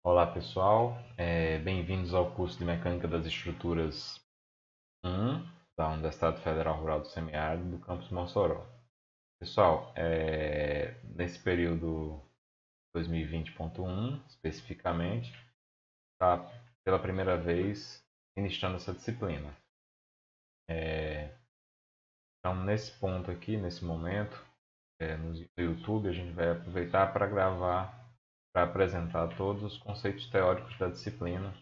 Olá pessoal, bem-vindos ao curso de Mecânica das Estruturas 1 da Universidade Federal Rural do Semiárido do campus Mossoró. Pessoal, nesse período 2020.1 especificamente, está pela primeira vez iniciando essa disciplina. Então nesse ponto aqui, nesse momento, no YouTube a gente vai aproveitar para gravar, para apresentar todos os conceitos teóricos da disciplina.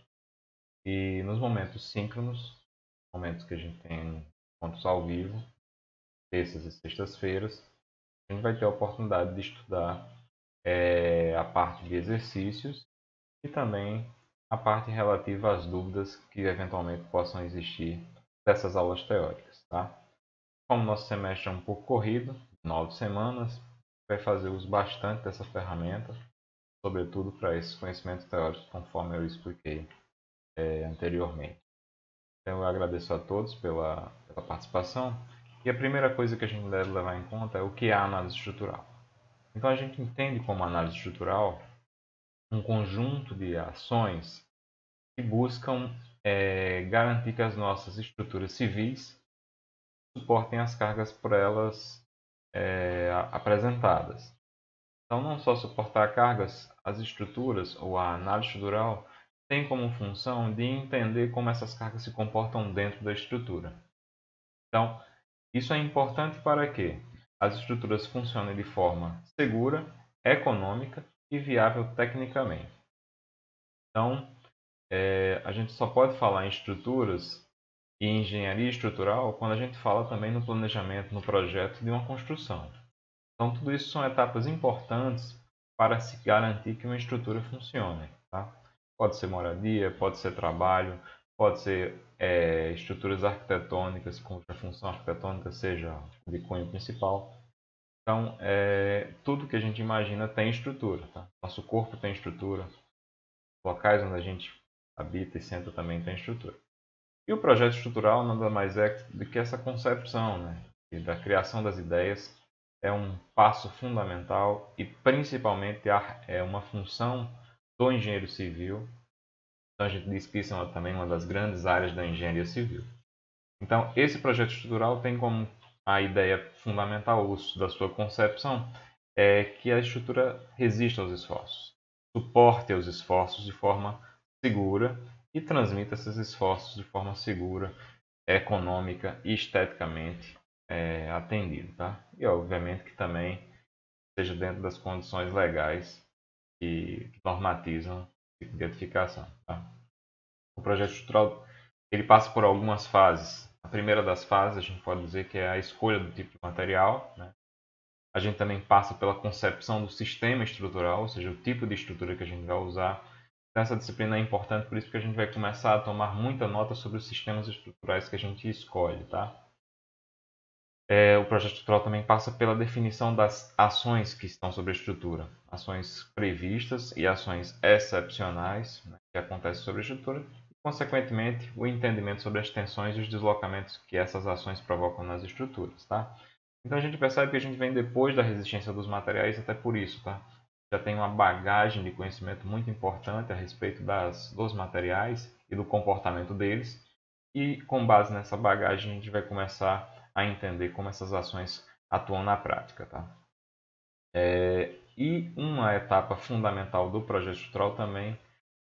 E nos momentos síncronos, momentos que a gente tem encontros ao vivo, terças e sextas-feiras, a gente vai ter a oportunidade de estudar a parte de exercícios e também a parte relativa às dúvidas que eventualmente possam existir dessas aulas teóricas. Tá? Como nosso semestre é um pouco corrido, 9 semanas, vai fazer uso bastante dessa ferramenta, sobretudo para esses conhecimentos teóricos, conforme eu expliquei anteriormente. Então, eu agradeço a todos pela participação. E a primeira coisa que a gente deve levar em conta é o que é a análise estrutural. Então, a gente entende como análise estrutural um conjunto de ações que buscam garantir que as nossas estruturas civis suportem as cargas por elas apresentadas. Então, não só suportar cargas, as estruturas ou a análise estrutural tem como função de entender como essas cargas se comportam dentro da estrutura. Então, isso é importante para que as estruturas funcionem de forma segura, econômica e viável tecnicamente. Então, a gente só pode falar em estruturas e engenharia estrutural quando a gente fala também no planejamento, no projeto de uma construção. Então, tudo isso são etapas importantes para se garantir que uma estrutura funcione. Tá? Pode ser moradia, pode ser trabalho, pode ser estruturas arquitetônicas, cuja função arquitetônica seja de cunho principal. Então, tudo que a gente imagina tem estrutura. Tá? Nosso corpo tem estrutura, locais onde a gente habita e senta também tem estrutura. E o projeto estrutural nada mais é do que essa concepção, né? E da criação das ideias é um passo fundamental e principalmente é uma função do engenheiro civil. Então a gente diz que isso é também uma das grandes áreas da engenharia civil. Então esse projeto estrutural tem como a ideia fundamental da sua concepção é que a estrutura resista aos esforços, suporte aos esforços de forma segura e transmita esses esforços de forma segura, econômica e esteticamente atendido. Tá? E obviamente que também seja dentro das condições legais que normatizam a identificação. Tá? O projeto estrutural ele passa por algumas fases. A primeira das fases a gente pode dizer que é a escolha do tipo de material. Né? A gente também passa pela concepção do sistema estrutural, ou seja, o tipo de estrutura que a gente vai usar. Então, essa disciplina é importante, por isso que a gente vai começar a tomar muita nota sobre os sistemas estruturais que a gente escolhe. Tá? O projeto estrutural também passa pela definição das ações que estão sobre a estrutura. Ações previstas e ações excepcionais, né, que acontecem sobre a estrutura. E, consequentemente, o entendimento sobre as tensões e os deslocamentos que essas ações provocam nas estruturas. Tá? Então a gente percebe que a gente vem depois da resistência dos materiais, até por isso, tá? Já tem uma bagagem de conhecimento muito importante a respeito dos materiais e do comportamento deles. E com base nessa bagagem a gente vai começar a entender como essas ações atuam na prática, tá? E uma etapa fundamental do projeto estrutural também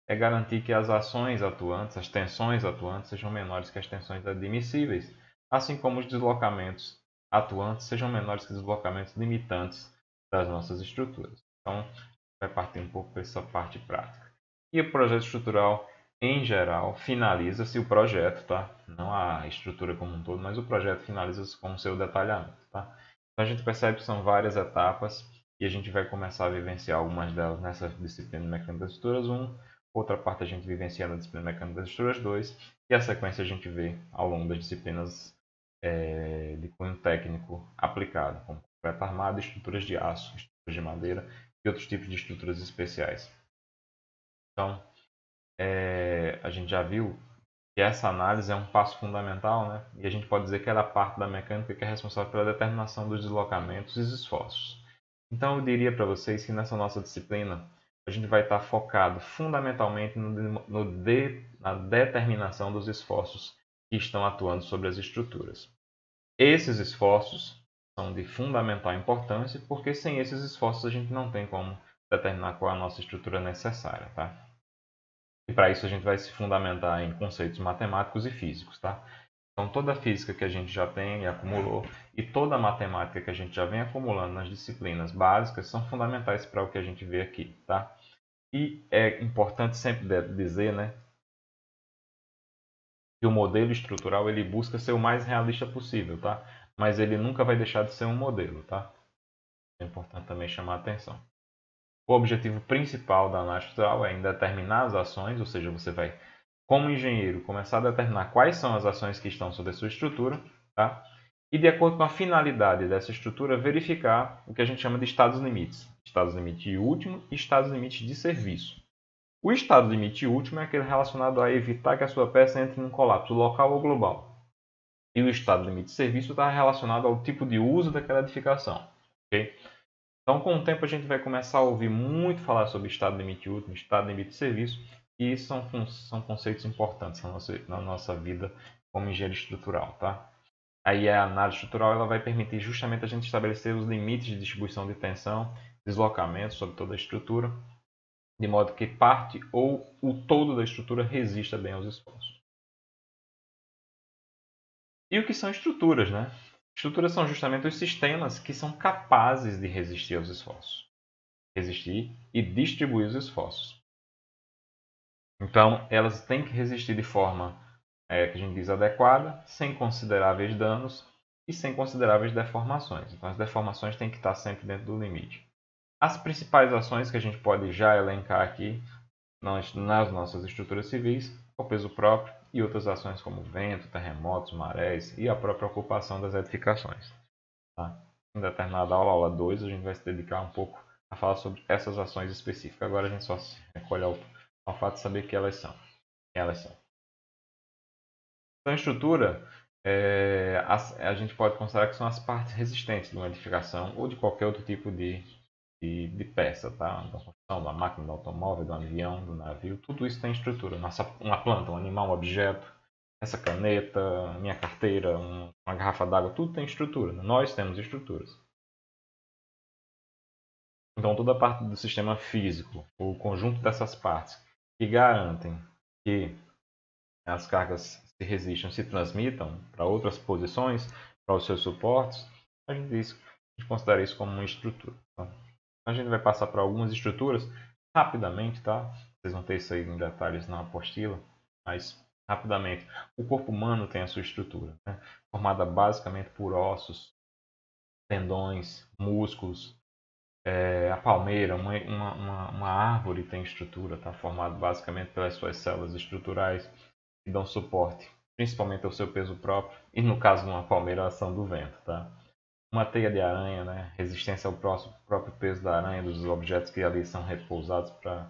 é garantir que as ações atuantes, as tensões atuantes, sejam menores que as tensões admissíveis, assim como os deslocamentos atuantes sejam menores que os deslocamentos limitantes das nossas estruturas. Então, vai partir um pouco dessa parte prática. E o projeto estrutural, em geral, finaliza-se o projeto, tá? Não a estrutura como um todo, mas o projeto finaliza-se com o seu detalhamento, tá? Então, a gente percebe que são várias etapas e a gente vai começar a vivenciar algumas delas nessa disciplina de Mecânica das Estruturas 1, outra parte a gente vivencia na disciplina de Mecânica das Estruturas 2 e a sequência a gente vê ao longo das disciplinas de cunho técnico aplicado, como concreto armado, estruturas de aço, estruturas de madeira e outros tipos de estruturas especiais. Então, a gente já viu que essa análise é um passo fundamental, né? E a gente pode dizer que ela é a parte da mecânica que é responsável pela determinação dos deslocamentos e esforços. Então, eu diria para vocês que nessa nossa disciplina a gente vai estar focado fundamentalmente na determinação dos esforços que estão atuando sobre as estruturas. Esses esforços são de fundamental importância, porque sem esses esforços a gente não tem como determinar qual é a nossa estrutura necessária, tá? E para isso a gente vai se fundamentar em conceitos matemáticos e físicos, tá? Então toda a física que a gente já tem e acumulou e toda a matemática que a gente já vem acumulando nas disciplinas básicas são fundamentais para o que a gente vê aqui, tá? E é importante sempre dizer, né, que o modelo estrutural ele busca ser o mais realista possível, tá? Mas ele nunca vai deixar de ser um modelo, tá? É importante também chamar a atenção. O objetivo principal da análise estrutural é em determinar as ações, ou seja, você vai, como engenheiro, começar a determinar quais são as ações que estão sobre a sua estrutura, tá? E de acordo com a finalidade dessa estrutura, verificar o que a gente chama de estados limites. Estados limite último e estados limites de serviço. O estado limite último é aquele relacionado a evitar que a sua peça entre num colapso local ou global. E o estado limite de serviço está relacionado ao tipo de uso daquela edificação. Okay? Então, com o tempo, a gente vai começar a ouvir muito falar sobre estado limite último, estado limite de serviço, e isso são conceitos importantes na nossa vida como engenheiro estrutural. Tá? Aí a análise estrutural ela vai permitir justamente a gente estabelecer os limites de distribuição de tensão, deslocamento sobre toda a estrutura, de modo que parte ou o todo da estrutura resista bem aos esforços. E o que são estruturas, né? Estruturas são justamente os sistemas que são capazes de resistir aos esforços. Resistir e distribuir os esforços. Então, elas têm que resistir de forma, que a gente diz, adequada, sem consideráveis danos e sem consideráveis deformações. Então, as deformações têm que estar sempre dentro do limite. As principais ações que a gente pode já elencar aqui nas nossas estruturas civis, o peso próprio e outras ações como vento, terremotos, marés e a própria ocupação das edificações. Tá? Em determinada aula, aula 2, a gente vai se dedicar um pouco a falar sobre essas ações específicas. Agora a gente só se recolhe ao fato de saber que elas são. Quem elas são. Então, a estrutura, a gente pode considerar que são as partes resistentes de uma edificação ou de qualquer outro tipo de peça, tá? Da construção, da máquina, do automóvel, do avião, do navio, tudo isso tem estrutura. Uma planta, um animal, um objeto, essa caneta, minha carteira, uma garrafa d'água, tudo tem estrutura. Nós temos estruturas. Então toda a parte do sistema físico, o conjunto dessas partes que garantem que as cargas se resistam, se transmitam para outras posições, para os seus suportes, a gente considera isso como uma estrutura. Tá? A gente vai passar por algumas estruturas rapidamente, tá? Vocês vão ter isso aí em detalhes na apostila, mas rapidamente. O corpo humano tem a sua estrutura, né? Formada basicamente por ossos, tendões, músculos. A palmeira, uma árvore tem estrutura, tá? Formada basicamente pelas suas células estruturais que dão suporte, principalmente ao seu peso próprio, e no caso de uma palmeira, a ação do vento, tá? Uma teia de aranha, né? Resistência ao próprio peso da aranha, dos objetos que ali são repousados para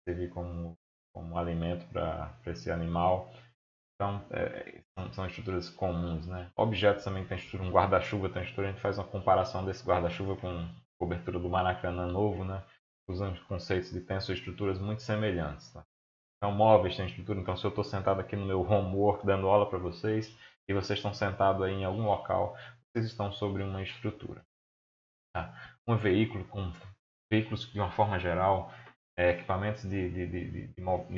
servir como alimento para esse animal. Então, são estruturas comuns, né? Objetos também têm estrutura, um guarda-chuva tem estrutura, a gente faz uma comparação desse guarda-chuva com a cobertura do Maracanã novo, né? Usando conceitos de tensoestruturas muito semelhantes, tá? Então, móveis têm estrutura, então se eu estou sentado aqui no meu homework dando aula para vocês, e vocês estão sentados aí em algum local, vocês estão sobre uma estrutura. Tá? Veículos de uma forma geral, equipamentos de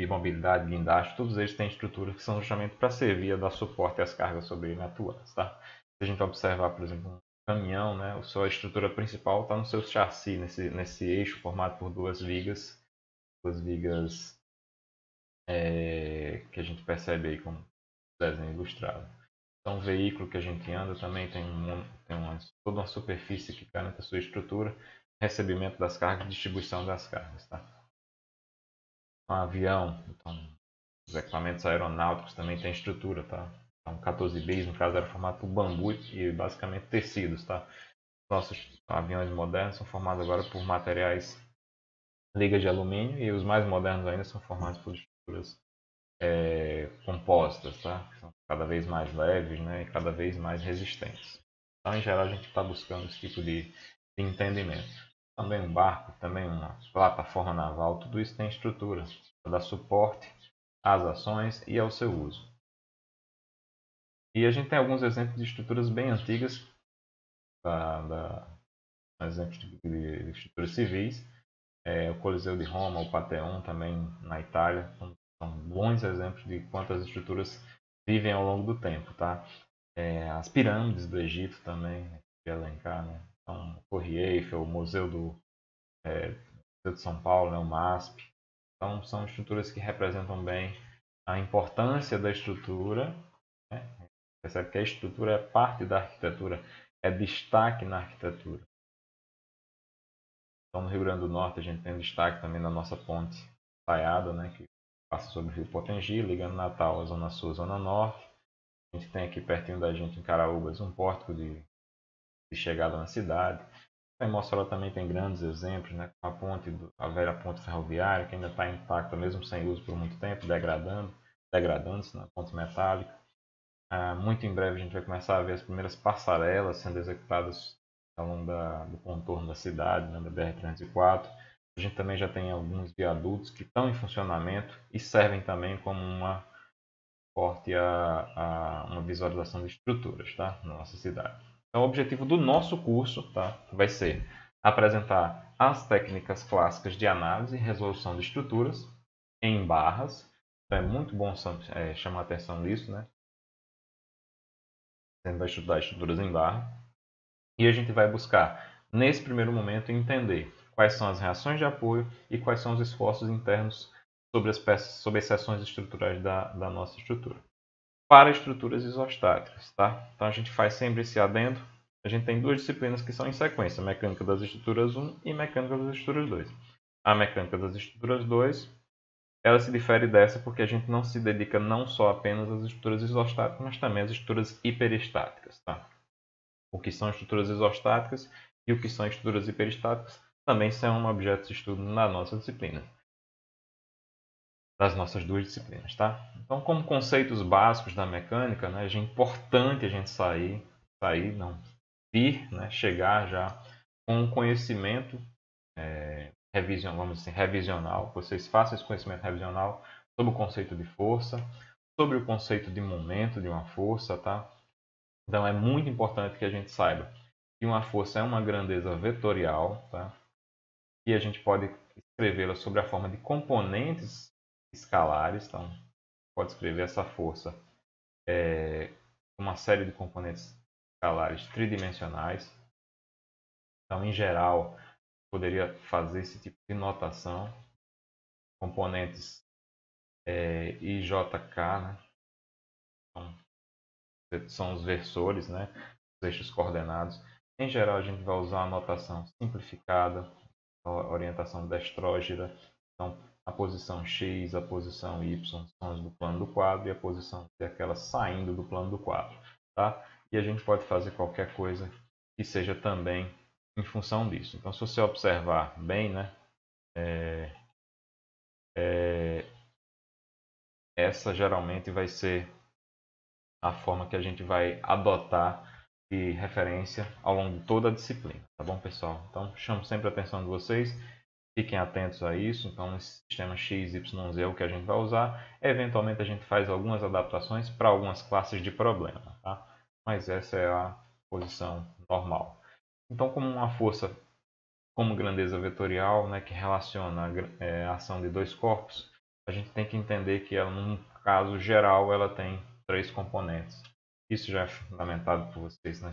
mobilidade, blindagem, todos eles têm estruturas que são justamente para servir a dar suporte às cargas sobre ele atuantes. Tá? Se a gente observar, por exemplo, um caminhão, né, a sua estrutura principal está no seu chassi, nesse eixo formado por duas vigas que a gente percebe aí como desenho ilustrado. Então, o veículo que a gente anda também tem toda uma superfície que garante a sua estrutura, recebimento das cargas e distribuição das cargas. Tá? Um avião, então, os equipamentos aeronáuticos também têm estrutura. Tá? Então, 14 bis, no caso, era formado por bambu e basicamente tecidos. Tá? Nossos aviões modernos são formados agora por materiais ligas de alumínio e os mais modernos ainda são formados por estruturas compostas, tá? Que são cada vez mais leves, né? E cada vez mais resistentes. Então, em geral, a gente está buscando esse tipo de entendimento. também um barco, também uma plataforma naval, tudo isso tem estrutura para dar suporte às ações e ao seu uso. E a gente tem alguns exemplos de estruturas bem antigas, exemplos de estruturas civis, o Coliseu de Roma, o Panteão também na Itália, são bons exemplos de quantas estruturas vivem ao longo do tempo, tá? As pirâmides do Egito também, de elencar, né? Então, o Torre Eiffel, o Museu de São Paulo, né? O MASP. Então, são estruturas que representam bem a importância da estrutura, né? Percebe que a estrutura é parte da arquitetura, é destaque na arquitetura. Então, no Rio Grande do Norte, a gente tem destaque também na nossa ponte Taiada, né? Que passa sobre o Rio Potengi, ligando Natal à Zona Sul, Zona Norte. A gente tem aqui pertinho da gente, em Caraúbas, um pórtico de chegada na cidade. Em Mossoró também tem grandes exemplos, né? A velha ponte ferroviária, que ainda está intacta, mesmo sem uso por muito tempo, degradando-se na ponte metálica. Muito em breve a gente vai começar a ver as primeiras passarelas sendo executadas ao longo do contorno da cidade, né? Da BR-304. A gente também já tem alguns viadutos que estão em funcionamento e servem também como uma suporte a uma visualização de estruturas, tá? Na nossa cidade. Então, o objetivo do nosso curso, tá? Vai ser apresentar as técnicas clássicas de análise e resolução de estruturas em barras. Então, é muito bom chamar atenção nisso, né? A gente vai estudar estruturas em barra. E a gente vai buscar, nesse primeiro momento, entender quais são as reações de apoio e quais são os esforços internos sobre as seções estruturais da nossa estrutura. Para estruturas isostáticas, tá? Então a gente faz sempre esse adendo. A gente tem duas disciplinas que são em sequência, mecânica das estruturas 1 e mecânica das estruturas 2. A mecânica das estruturas 2, ela se difere dessa porque a gente não se dedica não só apenas às estruturas isostáticas, mas também às estruturas hiperestáticas, tá? O que são estruturas isostáticas e o que são estruturas hiperestáticas também são objetos de estudo na nossa disciplina. Das nossas duas disciplinas, tá? Então, como conceitos básicos da mecânica, né, é importante a gente chegar já com um conhecimento vamos dizer, revisional, vocês façam esse conhecimento revisional sobre o conceito de força, sobre o conceito de momento de uma força, tá? Então, é muito importante que a gente saiba que uma força é uma grandeza vetorial, tá? E a gente pode escrevê-la sobre a forma de componentes escalares, então pode escrever essa força uma série de componentes escalares tridimensionais. Então, em geral, poderia fazer esse tipo de notação. Componentes IJK, né? Então, são os versores, né? Os eixos coordenados. Em geral, a gente vai usar a notação simplificada, a orientação destrógira. Então, a posição X, a posição Y são as do plano do quadro e a posição C é aquela saindo do plano do quadro. Tá? E a gente pode fazer qualquer coisa que seja também em função disso. Então, se você observar bem, né, essa geralmente vai ser a forma que a gente vai adotar de referência ao longo de toda a disciplina. Tá bom, pessoal? Então, chamo sempre a atenção de vocês. Fiquem atentos a isso. Então, esse sistema X, Y, Z é o que a gente vai usar. Eventualmente, a gente faz algumas adaptações para algumas classes de problema, tá? Mas essa é a posição normal. Então, como uma força como grandeza vetorial, né, que relaciona a ação de dois corpos, a gente tem que entender que ela, num caso geral, ela tem três componentes. Isso já é fundamentado por vocês na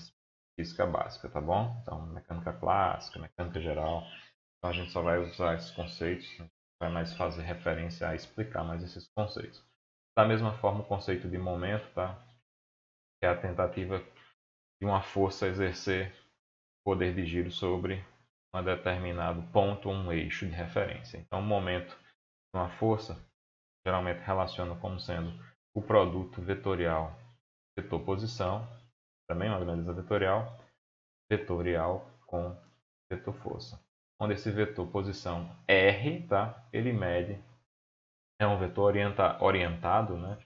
física básica, tá bom? Então, mecânica clássica, mecânica geral. Então, a gente só vai usar esses conceitos, né? Vai mais fazer referência a explicar mais esses conceitos. Da mesma forma, o conceito de momento, tá? Que é a tentativa de uma força exercer poder de giro sobre um determinado ponto, um eixo de referência. Então, o momento de uma força geralmente relaciona como sendo o produto vetorial vetor-posição, também uma grandeza vetorial com vetor-força. Onde esse vetor posição R, tá? Ele mede, é um vetor orientado, né?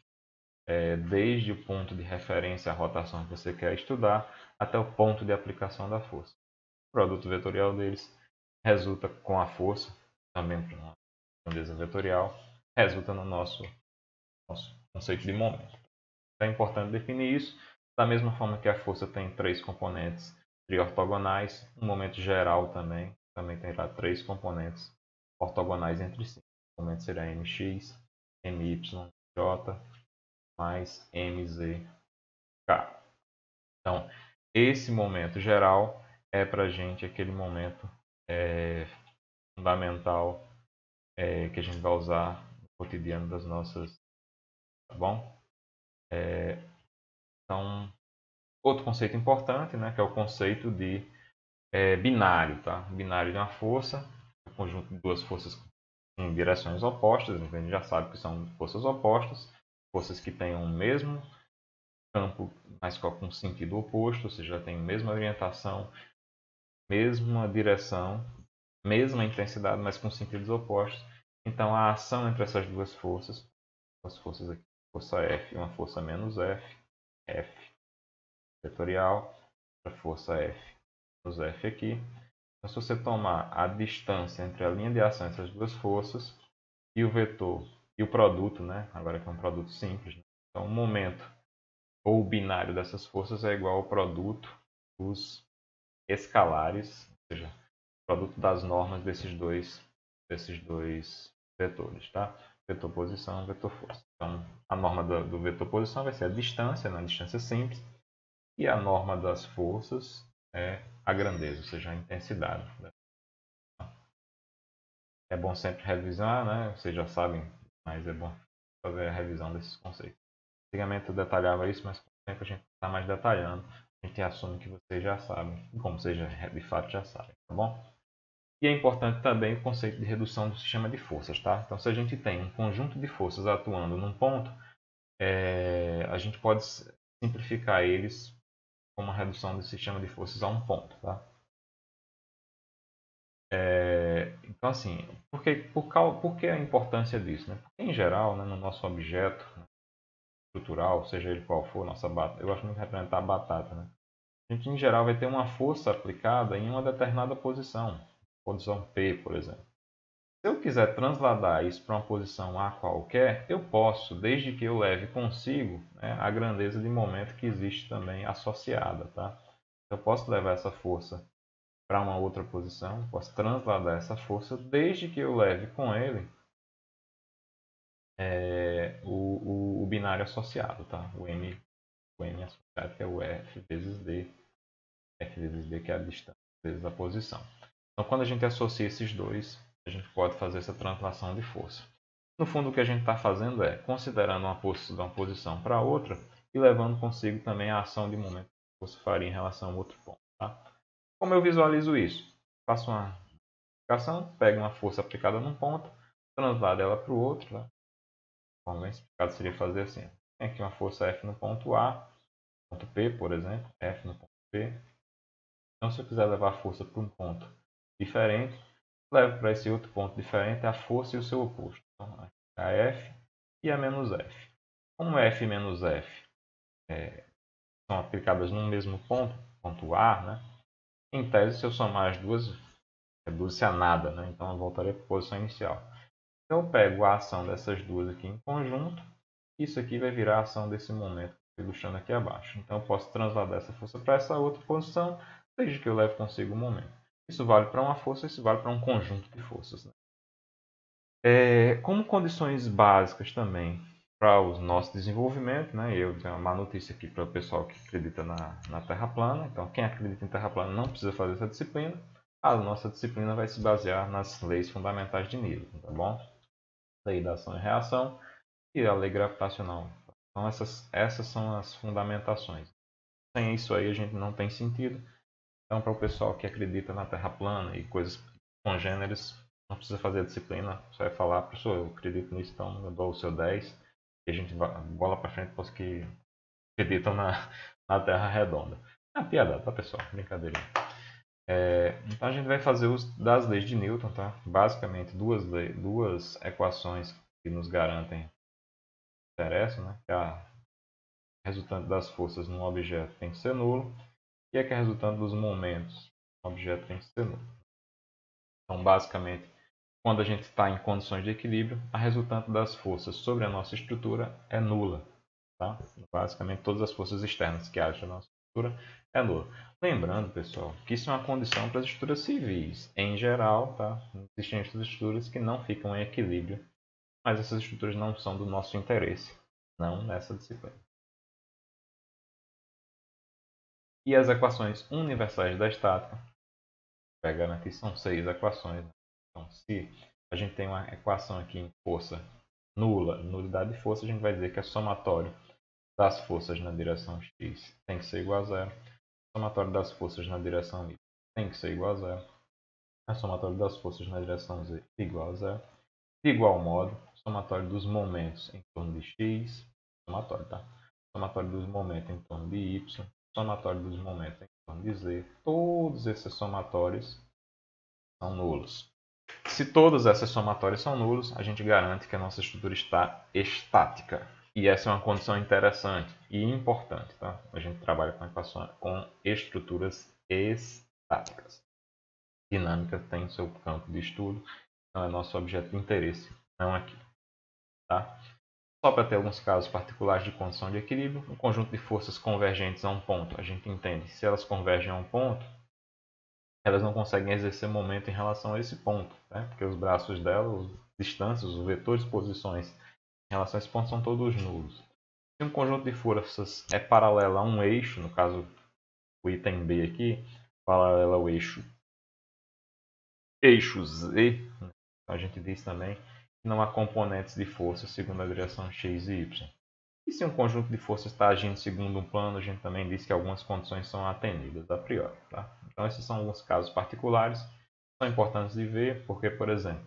Desde o ponto de referência à rotação que você quer estudar até o ponto de aplicação da força. O produto vetorial deles resulta com a força, também para uma grandeza vetorial, resulta no nosso conceito de momento. É importante definir isso. Da mesma forma que a força tem três componentes triortogonais, o momento geral também terá três componentes ortogonais entre si. O momento será mx, my, j, mais mz, k. Então, esse momento geral é para a gente aquele momento fundamental que a gente vai usar no cotidiano das nossas, tá bom? Então, outro conceito importante, né, que é o conceito de binário, tá? Binário de uma força, um conjunto de duas forças em direções opostas, então a gente já sabe que são forças opostas, forças que têm o mesmo campo, mas com sentido oposto, ou seja, têm a mesma orientação, mesma direção, mesma intensidade, mas com sentidos opostos. Então a ação entre essas duas forças, as forças aqui, força F e uma força menos F, F vetorial, a força F menos F aqui. Então, se você tomar a distância entre a linha de ação dessas duas forças e o vetor e o produto, né? Agora que é um produto simples, né? Então o momento ou o binário dessas forças é igual ao produto dos escalares, ou seja, o produto das normas desses dois vetores, tá? Vetor posição e vetor força. Então a norma do vetor posição vai ser a distância, na distância simples, e a norma das forças é a grandeza, ou seja, a intensidade. É bom sempre revisar, né? Vocês já sabem, mas é bom fazer a revisão desses conceitos. Antigamente eu detalhava isso, mas com o tempo a gente está mais detalhando. A gente assume que vocês já sabem, como vocês de fato já sabem, tá bom? E é importante também o conceito de redução do sistema de forças, tá? Então, se a gente tem um conjunto de forças atuando num ponto, a gente pode simplificar eles como uma redução do sistema de forças a um ponto, tá? Então, assim, por que a importância disso? Né? Porque, em geral, né, no nosso objeto estrutural, seja ele qual for, nossa batata, eu gosto muito de representar a batata, né? A gente, em geral, vai ter uma força aplicada em uma determinada posição P, por exemplo. Se eu quiser transladar isso para uma posição A qualquer, eu posso, desde que eu leve consigo, né, a grandeza de momento que existe também associada, tá? Eu posso levar essa força para uma outra posição, posso transladar essa força desde que eu leve com ele o binário associado, tá? O M associado, que é o F vezes D, F vezes D, que é a distância vezes a posição. Então, quando a gente associa esses dois, a gente pode fazer essa translação de força. No fundo, o que a gente está fazendo é considerando de uma posição para outra e levando consigo também a ação de momento que você faria em relação a outro ponto. Tá? Como eu visualizo isso? Faço uma aplicação, pego uma força aplicada num ponto, translado ela para o outro. Tá? O forma explicado seria fazer assim. Tem aqui uma força F no ponto A, ponto P, por exemplo, F no ponto P. Então, se eu quiser levar a força para um ponto diferente, levo para esse outro ponto diferente a força e o seu oposto. Então, a F e a menos F. Como F e menos F são aplicadas no mesmo ponto, ponto A, né? Em tese, se eu somar as duas, reduz-se a nada, né? Então eu voltaria para a posição inicial. Então eu pego a ação dessas duas aqui em conjunto, isso aqui vai virar a ação desse momento, ilustrando aqui abaixo. Então eu posso transladar essa força para essa outra posição, desde que eu leve consigo o momento. Isso vale para uma força, isso vale para um conjunto de forças. Né? Como condições básicas também para o nosso desenvolvimento, né? Eu tenho uma notícia aqui para o pessoal que acredita na Terra plana. Então, quem acredita em Terra plana não precisa fazer essa disciplina. A nossa disciplina vai se basear nas leis fundamentais de Newton, tá bom? Lei da ação e reação e a lei gravitacional. Então, essas são as fundamentações. Sem isso aí, a gente não tem sentido. Então, para o pessoal que acredita na Terra plana e coisas congêneres, não precisa fazer a disciplina. Você vai falar, professor, eu acredito nisso, então eu dou o seu 10. E a gente vai bola para frente para os que acreditam na Terra redonda. É uma piada, tá, pessoal? Brincadeira. Então, a gente vai fazer uso das leis de Newton, tá? Basicamente, duas equações que nos garantem interessam, né? Que a resultante das forças num objeto tem que ser nulo e a que a resultante dos momentos no objeto tem que ser nulo. Então, basicamente, quando a gente está em condições de equilíbrio, a resultante das forças sobre a nossa estrutura é nula. Tá? Basicamente, todas as forças externas que agem na nossa estrutura é nula. Lembrando, pessoal, que isso é uma condição para as estruturas civis. Em geral, tá? Existem estruturas que não ficam em equilíbrio, mas essas estruturas não são do nosso interesse, não nessa disciplina. E as equações universais da estática, pegando aqui, são 6 equações. Então, se a gente tem uma equação aqui em força nula, nulidade de força, a gente vai dizer que é somatório das forças na direção x tem que ser igual a zero. O somatório das forças na direção y tem que ser igual a zero. O somatório das forças na direção z igual a zero. De igual modo, o somatório dos momentos em torno de x, somatório, tá? O somatório dos momentos em torno de y, o somatório dos momentos em torno de z, todos esses somatórios são nulos. Se todas essas somatórias são nulos, a gente garante que a nossa estrutura está estática. E essa é uma condição interessante e importante, tá? A gente trabalha com estruturas estáticas. Dinâmica tem seu campo de estudo, não é nosso objeto de interesse, não aqui, tá? Só para ter alguns casos particulares de condição de equilíbrio, um conjunto de forças convergentes a um ponto, a gente entende, se elas convergem a um ponto, elas não conseguem exercer momento em relação a esse ponto, né? Porque os braços dela, as distâncias, os vetores de posições em relação a esse ponto são todos nulos. Se um conjunto de forças é paralelo a um eixo, no caso o item B aqui, paralelo ao eixo Z, a gente diz também que não há componentes de força segundo a direção x e y. E se um conjunto de forças está agindo segundo um plano, a gente também diz que algumas condições são atendidas a priori. Tá? Então, esses são alguns casos particulares que são importantes de ver, porque, por exemplo,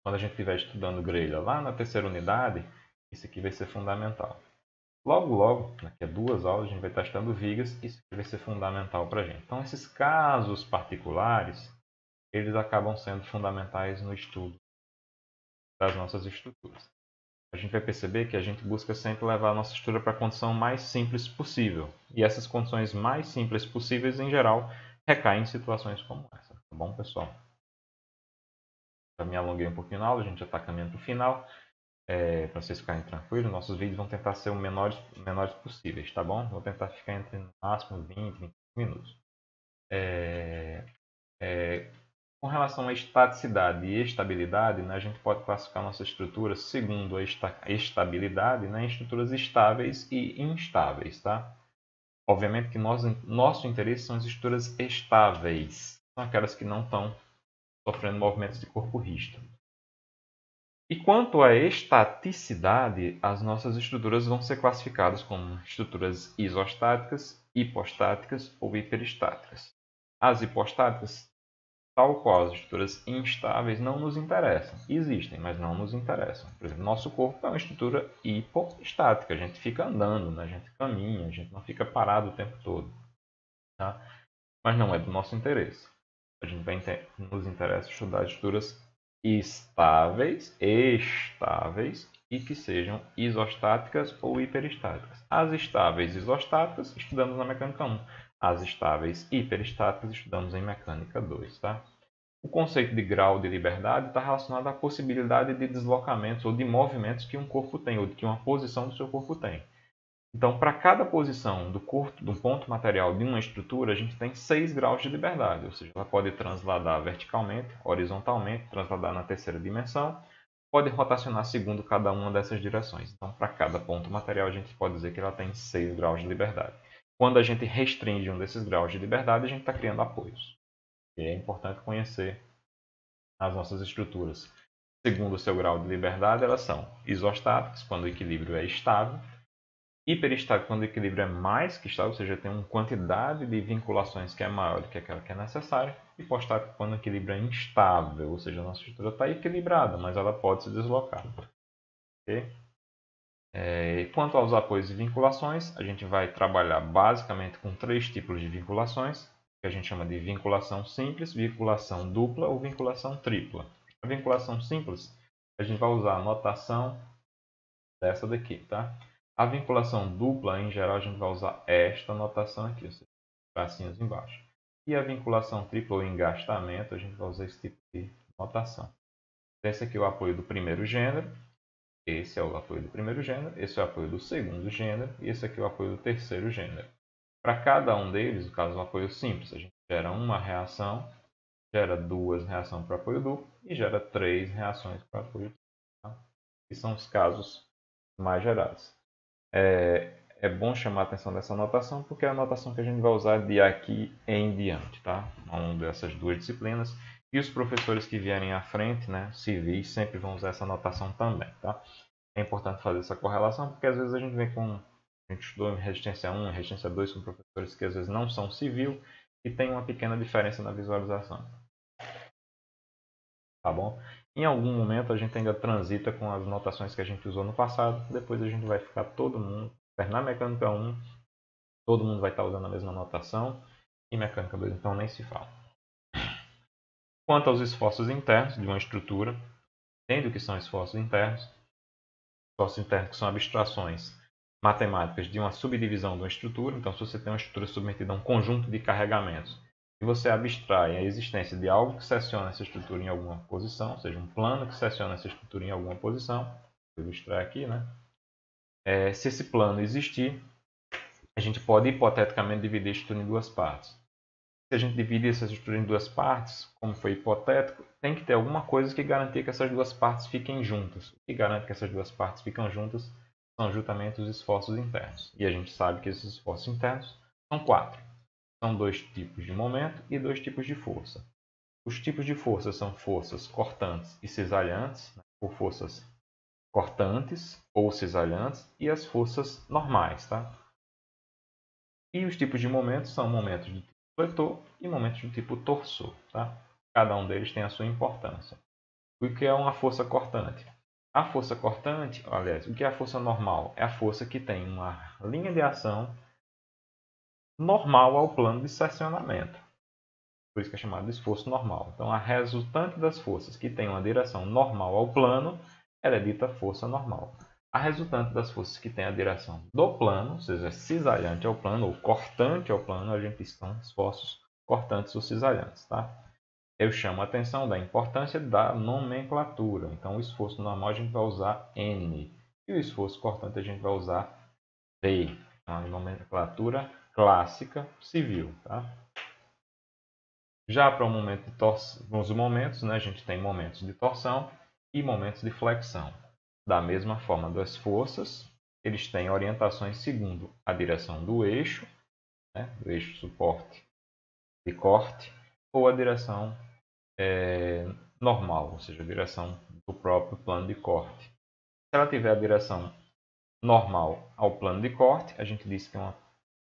quando a gente estiver estudando grelha lá na terceira unidade, isso aqui vai ser fundamental. Logo, daqui a 2 aulas, a gente vai estar estudando vigas, isso aqui vai ser fundamental para a gente. Então, esses casos particulares, eles acabam sendo fundamentais no estudo das nossas estruturas. A gente vai perceber que a gente busca sempre levar a nossa estrutura para a condição mais simples possível. E essas condições mais simples possíveis, em geral, recaem em situações como essa. Tá bom, pessoal? Já me alonguei um pouquinho na aula, a gente já está caminhando para o final. Para vocês ficarem tranquilos, nossos vídeos vão tentar ser o menores possíveis, tá bom? Vou tentar ficar entre no máximo 20, 25 minutos. Com relação à estaticidade e estabilidade, né, a gente pode classificar nossa estrutura segundo a estabilidade, né, em estruturas estáveis e instáveis. Tá? Obviamente que nosso interesse são as estruturas estáveis, são aquelas que não estão sofrendo movimentos de corpo rígido. E quanto à estaticidade, as nossas estruturas vão ser classificadas como estruturas isostáticas, hipostáticas ou hiperestáticas. As hipostáticas, tal qual as estruturas instáveis, não nos interessam. Existem, mas não nos interessam. Por exemplo, nosso corpo é uma estrutura hipostática. A gente fica andando, né? A gente caminha, a gente não fica parado o tempo todo. Tá? Mas não é do nosso interesse. A gente nos interessa estudar estruturas estáveis e que sejam isostáticas ou hiperestáticas. As estáveis isostáticas estudamos na mecânica 1. As estáveis hiperestáticas estudamos em mecânica 2. Tá? O conceito de grau de liberdade está relacionado à possibilidade de deslocamentos ou de movimentos que um corpo tem, ou que uma posição do seu corpo tem. Então, para cada posição do ponto material de uma estrutura, a gente tem 6 graus de liberdade, ou seja, ela pode transladar verticalmente, horizontalmente, transladar na terceira dimensão, pode rotacionar segundo cada uma dessas direções. Então, para cada ponto material, a gente pode dizer que ela tem 6 graus de liberdade. Quando a gente restringe um desses graus de liberdade, a gente está criando apoios. E é importante conhecer as nossas estruturas. Segundo o seu grau de liberdade, elas são isostáticas, quando o equilíbrio é estável, hiperestático, quando o equilíbrio é mais que estável, ou seja, tem uma quantidade de vinculações que é maior do que aquela que é necessária, e hipostático, quando o equilíbrio é instável, ou seja, a nossa estrutura está equilibrada, mas ela pode se deslocar. Okay? Quanto aos apoios e vinculações, a gente vai trabalhar basicamente com 3 tipos de vinculações, que a gente chama de vinculação simples, vinculação dupla ou vinculação tripla. A vinculação simples, a gente vai usar a notação dessa daqui, tá? A vinculação dupla, em geral, a gente vai usar esta notação aqui, ou seja, tracinhos embaixo. E a vinculação tripla ou engastamento, a gente vai usar esse tipo de notação. Esse aqui é o apoio do primeiro gênero, esse é o apoio do primeiro gênero, esse é o apoio do segundo gênero e esse aqui é o apoio do terceiro gênero. Para cada um deles, no caso, um apoio simples, a gente gera uma reação, gera duas reações para apoio duplo e gera três reações para apoio duplo. Tá? Que são os casos mais gerais. É bom chamar a atenção dessa notação porque é a notação que a gente vai usar de aqui em diante, tá? Ao longo dessas duas disciplinas. E os professores que vierem à frente, né, civis, sempre vão usar essa notação também, tá? É importante fazer essa correlação porque às vezes a gente vem com... A gente estudou em resistência 1 e resistência 2 com professores que às vezes não são civil e tem uma pequena diferença na visualização. Tá bom? Em algum momento a gente ainda transita com as notações que a gente usou no passado, depois a gente vai ficar todo mundo, na mecânica 1, todo mundo vai estar usando a mesma notação, e mecânica 2 então nem se fala. Quanto aos esforços internos de uma estrutura, entende o que são esforços internos? Esforços internos que são abstrações matemáticas de uma subdivisão de uma estrutura, então se você tem uma estrutura submetida a um conjunto de carregamentos, e você abstrai a existência de algo que secciona essa estrutura em alguma posição, ou seja, um plano que secciona essa estrutura em alguma posição, vou ilustrar aqui, né? Se esse plano existir, a gente pode hipoteticamente dividir a estrutura em duas partes. Se a gente dividir essa estrutura em duas partes, como foi hipotético, tem que ter alguma coisa que garantir que essas duas partes fiquem juntas. O que garante que essas duas partes ficam juntas são justamente os esforços internos. E a gente sabe que esses esforços internos são 4. São 2 tipos de momento e 2 tipos de força. Os tipos de força são forças cortantes e cisalhantes, por forças cortantes ou cisalhantes, e as forças normais. Tá? E os tipos de momentos são momentos do tipo fletor e momentos do tipo torsor. Tá? Cada um deles tem a sua importância. O que é uma força cortante? A força cortante, aliás, o que é a força normal? É a força que tem uma linha de ação normal ao plano de seccionamento. Por isso que é chamado de esforço normal. Então, a resultante das forças que tem uma direção normal ao plano, ela é dita força normal. A resultante das forças que tem a direção do plano, ou seja, cisalhante ao plano ou cortante ao plano, a gente diz que são esforços cortantes ou cisalhantes. Tá? Eu chamo a atenção da importância da nomenclatura. Então, o esforço normal a gente vai usar N. E o esforço cortante a gente vai usar V. A nomenclatura clássica civil. Tá? Já para o momento de torção, nos momentos, né, a gente tem momentos de torção e momentos de flexão. Da mesma forma das forças, eles têm orientações segundo a direção do eixo, né, do eixo suporte e corte, ou a direção normal, ou seja, a direção do próprio plano de corte. Se ela tiver a direção normal ao plano de corte, a gente diz que é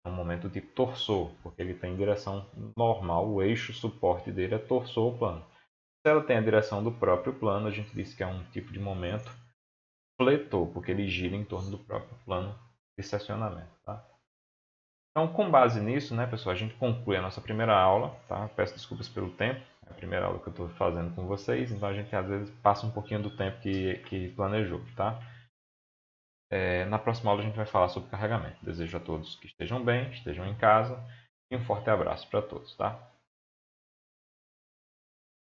um momento tipo torsor, porque ele tem direção normal, o eixo suporte dele é torsor ao plano. Se ela tem a direção do próprio plano, a gente diz que é um tipo de momento fletor, porque ele gira em torno do próprio plano de seccionamento. Tá? Então, com base nisso, né, pessoal, a gente conclui a nossa primeira aula. Tá? Peço desculpas pelo tempo, é a primeira aula que eu estou fazendo com vocês, então a gente às vezes passa um pouquinho do tempo que planejou. Tá? Na próxima aula a gente vai falar sobre carregamento. Desejo a todos que estejam bem, estejam em casa e um forte abraço para todos. Tá?